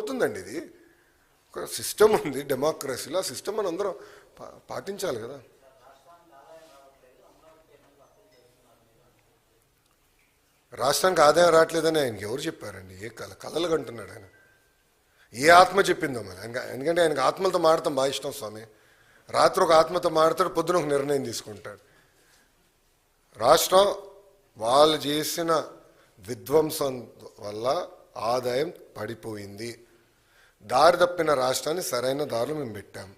అవుతుందండి ఇది. ఒక సిస్టమ్ ఉంది డెమోక్రసీలో, ఆ సిస్టమ్ మనం అందరం పాటించాలి కదా. రాష్ట్రానికి ఆదాయం రావట్లేదని ఆయనకి ఎవరు చెప్పారండి? ఏ కళలు కంటున్నాడు ఆయన? ఏ ఆత్మ చెప్పిందో మరి? ఎందుకంటే ఆయనకు ఆత్మలతో మాడతాం బాగా ఇష్టం స్వామి. రాత్రి ఒక ఆత్మతో మాడతాడు, పొద్దున ఒక నిర్ణయం తీసుకుంటాడు. రాష్ట్రం వాళ్ళు చేసిన విధ్వంసం వల్ల ఆదాయం పడిపోయింది. దారి తప్పిన రాష్ట్రాన్ని సరైన దారిలో మేము పెట్టాం.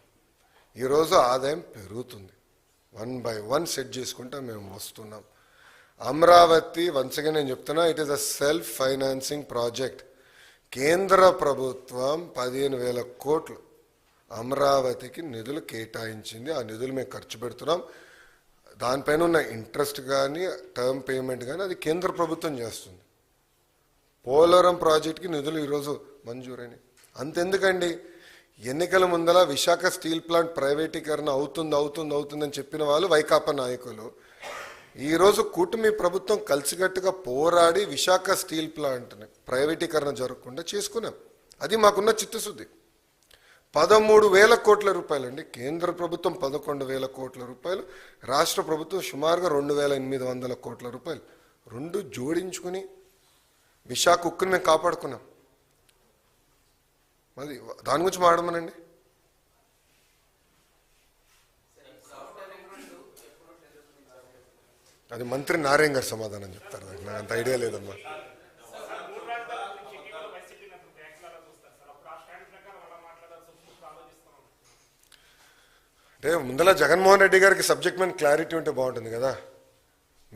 ఈరోజు ఆదాయం పెరుగుతుంది. 1 by 1 సెట్ చేసుకుంటా మేము వస్తున్నాం. అమరావతి వన్స్గా నేను చెప్తున్నా, it is a self financing project. కేంద్ర ప్రభుత్వం 15,000 కోట్లు అమరావతికి నిధులు కేటాయించింది. ఆ నిధులు మేము ఖర్చు పెడుతున్నాం. దానిపైన ఉన్న ఇంట్రెస్ట్ కానీ టర్మ్ పేమెంట్ కానీ అది కేంద్ర ప్రభుత్వం చేస్తుంది. పోలవరం ప్రాజెక్టుకి నిధులు ఈరోజు మంజూరైన. అంతెందుకండి, ఎన్నికల ముందల విశాఖ స్టీల్ ప్లాంట్ ప్రైవేటీకరణ అవుతుందని చెప్పిన వాళ్ళు వైకాపా నాయకులు. ఈరోజు కూటమి ప్రభుత్వం కలిసికట్టుగా పోరాడి విశాఖ స్టీల్ ప్లాంట్ని ప్రైవేటీకరణ జరగకుండా చేసుకున్నాం. అది మాకున్న చిత్తశుద్ధి. 13,000 కోట్ల రూపాయలు అండి. కేంద్ర ప్రభుత్వం 11,000 కోట్ల రూపాయలు, రాష్ట్ర ప్రభుత్వం సుమారుగా 2,800 కోట్ల రూపాయలు. రెండు జోడించుకుని విశాఖ ఉక్కుని మేము కాపాడుకున్నాం. అది దాని గురించి మాడమనండి. అది మంత్రి నారాయణ గారు సమాధానం చెప్తారు. నాకు అంత ఐడియా లేదమ్మా. అంటే ముందల జగన్మోహన్ రెడ్డి గారికి సబ్జెక్ట్ మీద క్లారిటీ ఉంటే బాగుంటుంది కదా.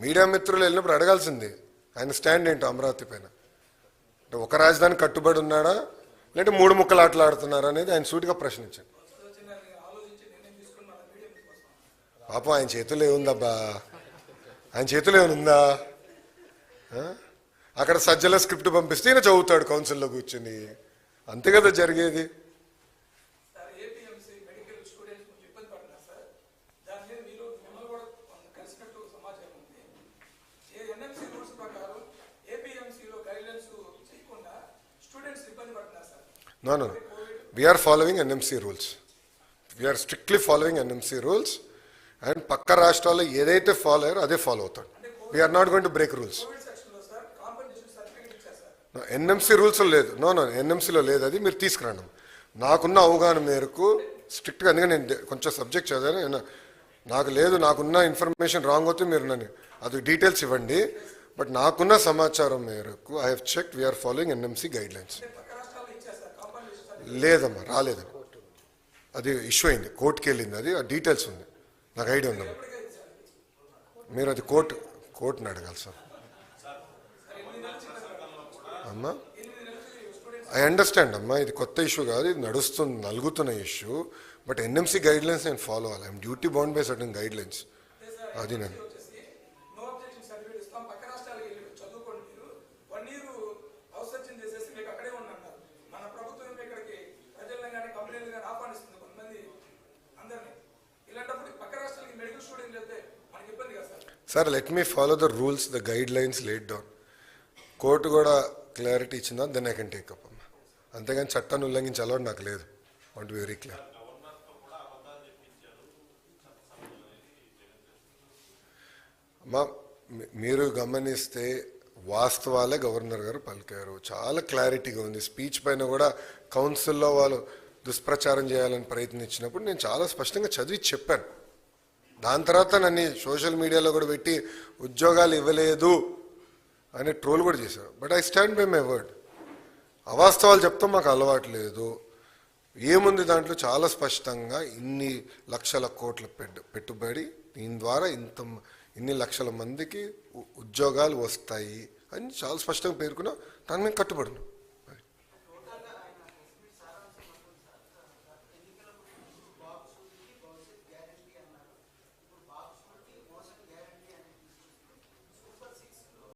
మీడియా మిత్రులు వెళ్ళినప్పుడు అడగాల్సింది ఆయన స్టాండ్ ఏంటో అమరావతి పైన. అంటే ఒక రాజధాని కట్టుబడి ఉన్నాడా, లేదంటే 3 ముక్కలు ఆటలాడుతున్నారా అనేది ఆయన సూటిగా ప్రశ్నించాడు. పాపం ఆయన చేతుల్లో ఏముందబ్బా, ఆయన చేతుల్లో ఏముందా? అక్కడ సజ్జల స్క్రిప్ట్ పంపిస్తే ఈయన చదువుతాడు కౌన్సిల్లో కూర్చుని. అంతే కదా జరిగేది. No. We are following NMC rules. We are strictly following NMC rules. And పక్క రాష్ట్రాల్లో ఏదైతే ఫాలో అయ్యారో అదే ఫాలో అవుతాడు. We are not going to break rules. NMC rules లేదు. No, NMCలో లేదు. అది మీరు తీసుకురండి. నాకున్న అవగాహన మేరకు స్ట్రిక్ట్గా, అందుకని నేను కొంచెం సబ్జెక్ట్ చదివాను. నాకు లేదు, నాకున్న ఇన్ఫర్మేషన్ రాంగ్ అవుతే మీరు నన్ను అది డీటెయిల్స్ ఇవ్వండి. బట్ నాకున్న సమాచారం మేరకు I have checked, we are following NMC guidelines. లేదమ్మా, రాలేదని. అది ఇష్యూ అయింది, కోర్టుకి వెళ్ళింది. అది ఆ డీటెయిల్స్ ఉంది, నాకు ఐడియా ఉందమ్మా. మీరు అది కోర్టుని అడగాలి సార్. అమ్మా ఐ అండర్స్టాండ్ అమ్మా, ఇది కొత్త ఇష్యూ కాదు, ఇది నలుగుతున్న ఇష్యూ. బట్ NMC గైడ్లైన్స్ నేను ఫాలో అవ్వాలి. I'm duty bound by certain guidelines. అది నేను sir, let me follow the rules, the guidelines laid down. Court కూడా క్లారిటీ ఇచ్చిందా, then I can take up అమ్మా. అంతేగాని చట్టాన్ని ఉల్లంఘించే అలవాటు నాకు లేదు. Want be very clear. అమ్మా మీరు గమనిస్తే వాస్తవాలే గవర్నర్ గారు పలికారు. చాలా క్లారిటీగా ఉంది. స్పీచ్ పైన కూడా కౌన్సిల్లో వాళ్ళు దుష్ప్రచారం చేయాలని ప్రయత్నించినప్పుడు నేను చాలా స్పష్టంగా చదివి చెప్పాను. దాని తర్వాత నన్ను సోషల్ మీడియాలో కూడా పెట్టి ఉద్యోగాలు ఇవ్వలేదు అని ట్రోల్ కూడా చేశారు. But I stand by my word. అవాస్తవాలు చెప్తాం మాకు అలవాటు లేదు. ఏముంది దాంట్లో? చాలా స్పష్టంగా ఇన్ని లక్షల కోట్ల పెట్టుబడి, దీని ద్వారా ఇన్ని లక్షల మందికి ఉద్యోగాలు వస్తాయి అని చాలా స్పష్టంగా పేర్కొన్నా. దాన్ని మేము కట్టుబడినాం.